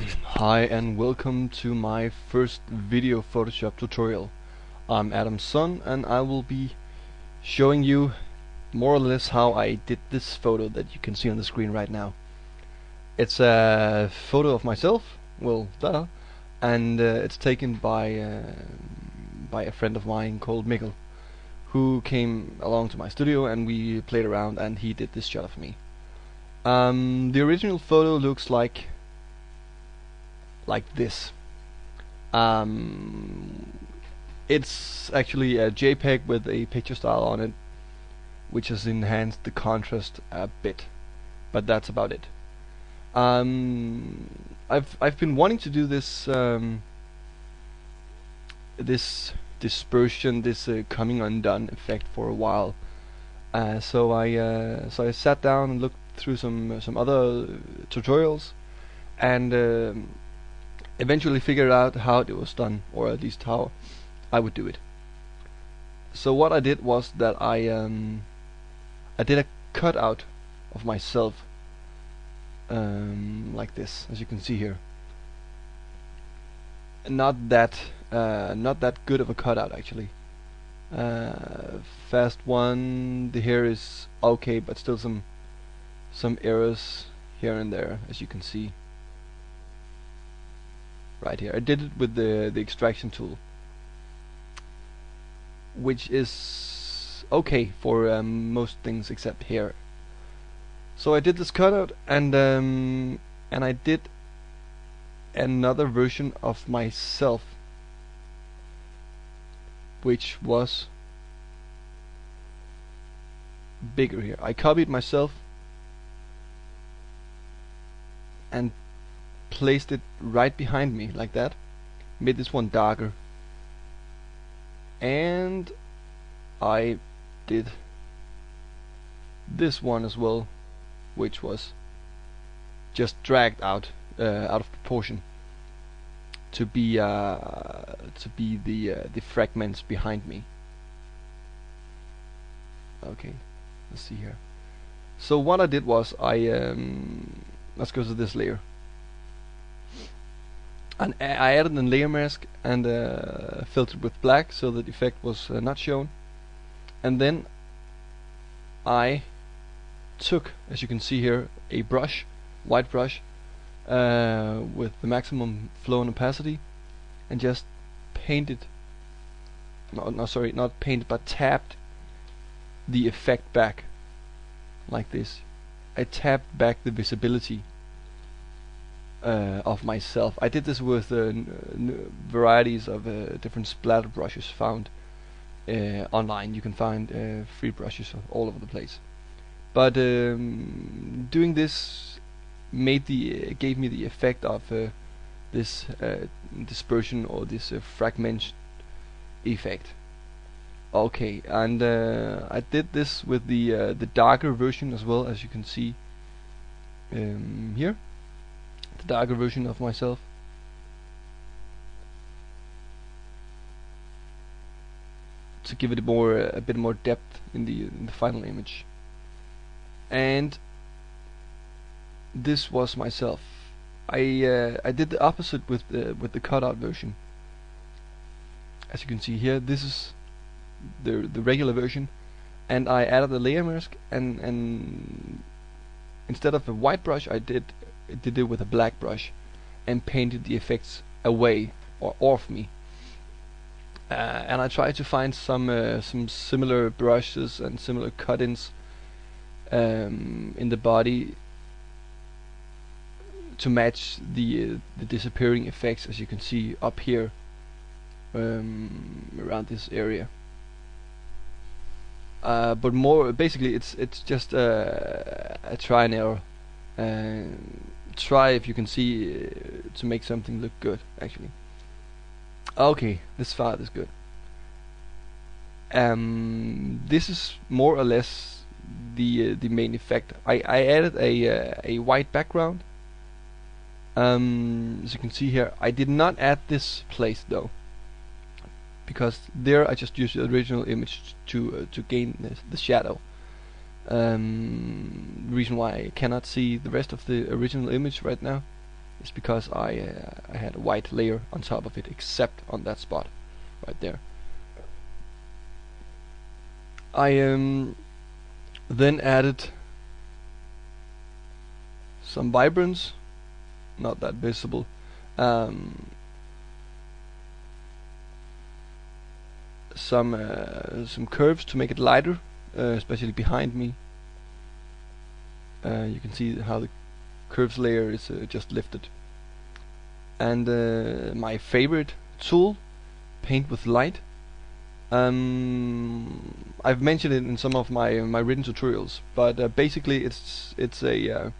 Hi and welcome to my first video Photoshop tutorial. I'm Adam's son and I will be showing you more or less how I did this photo that you can see on the screen right now. It's a photo of myself, well, duh, and it's taken by a friend of mine called Mikkel, who came along to my studio and we played around and he did this shot of me. The original photo looks like this. It's actually a JPEG with a picture style on it, which has enhanced the contrast a bit, but that's about it. I've been wanting to do this this dispersion, this coming undone effect for a while. So I sat down and looked through some other tutorials and eventually figured out how it was done, or at least how I would do it. So what I did was that I did a cutout of myself, like this, as you can see here. Not that good of a cutout actually. Fast one, the hair is okay, but still some errors here and there, as you can see. Right here, I did it with the extraction tool, which is okay for most things except hair. So I did this cutout, and I did another version of myself, which was bigger here. I copied myself and placed it right behind me like that, made this one darker, and I did this one as well, which was just dragged out of proportion to be the fragments behind me. Okay, let's see here. So what I did was let's go to this layer. And I added a layer mask and filtered with black so that the effect was not shown. And then I took, as you can see here, a brush, white brush, with the maximum flow and opacity, and just painted, not painted, but tapped the effect back, like this. I tapped back the visibility of myself. I did this with varieties of different splatter brushes found online. You can find free brushes all over the place. But doing this gave me the effect of this dispersion, or this fragment effect. Okay, and I did this with the darker version as well, as you can see here. The darker version of myself. To give it a bit more depth in the final image. And this was myself. I did the opposite with the cutout version. As you can see here, this is the regular version, and I added a layer mask, and instead of a white brush, I did it with a black brush and painted the effects away or off me. And I tried to find some similar brushes and similar cut-ins in the body to match the disappearing effects, as you can see up here, around this area. But more basically, it's just a try and error. Try, if you can see, to make something look good actually. Okay, this far is good. This is more or less the main effect. I added a white background. As you can see here, I did not add this place though, because there I just used the original image to gain the shadow. The reason why I cannot see the rest of the original image right now is because I had a white layer on top of it, except on that spot right there. I then added some vibrance, not that visible. Some curves to make it lighter, especially behind me. You can see how the curves layer is just lifted. And my favorite tool, paint with light. I've mentioned it in some of my written tutorials, but basically it's a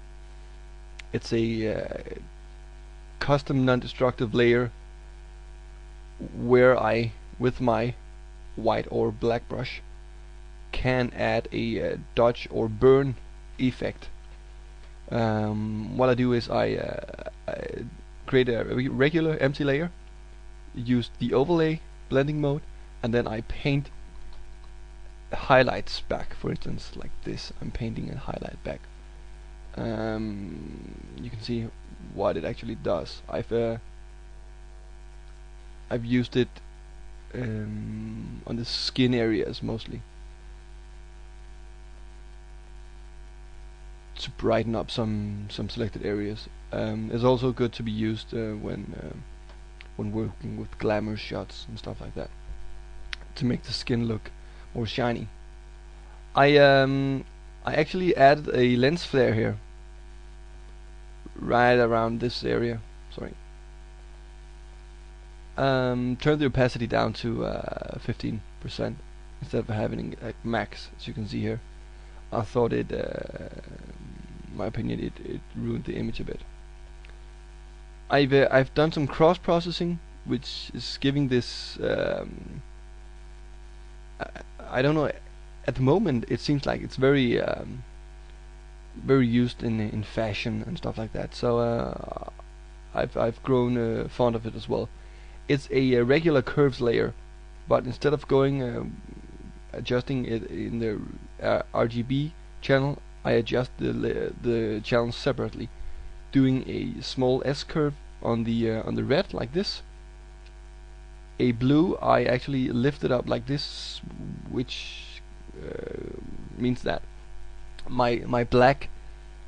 custom non-destructive layer where I, with my white or black brush, can add a dodge or burn effect. What I do is I create a regular empty layer, use the overlay blending mode, and then I paint highlights back. For instance, like this, I'm painting a highlight back. You can see what it actually does. I've used it on the skin areas mostly to brighten up some selected areas. It's also good to be used when working with glamour shots and stuff like that, to make the skin look more shiny. I actually added a lens flare here, right around this area. Sorry. Turn the opacity down to 15% instead of having it at max, as you can see here. I thought it, in my opinion, it ruined the image a bit. I've done some cross processing, which is giving this. I don't know. At the moment, it seems like it's very used in fashion and stuff like that. So I've grown fond of it as well. It's a regular curves layer, but instead of going adjusting it in the RGB channel, I adjust the channels separately, doing a small S curve on the red like this. A blue I actually lift it up like this, which means that my black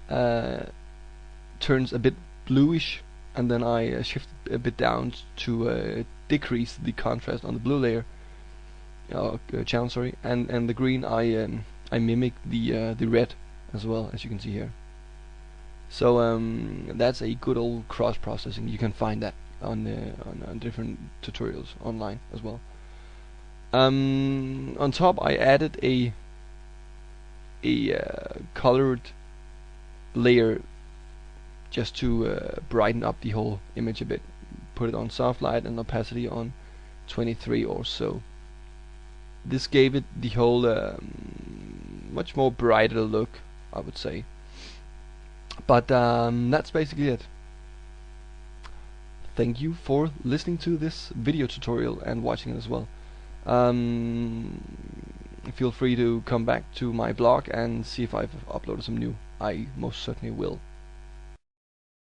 turns a bit bluish, and then I shift a bit down to decrease the contrast on the blue layer channel, sorry, and the green I mimic the red as well, as you can see here. So that's a good old cross processing. You can find that on different tutorials online as well. On top I added a colored layer just to brighten up the whole image a bit. Put it on soft light and opacity on 23 or so. This gave it the whole much more brighter look, I would say. But that's basically it. Thank you for listening to this video tutorial and watching it as well. Feel free to come back to my blog and see if I've uploaded some new. I most certainly will.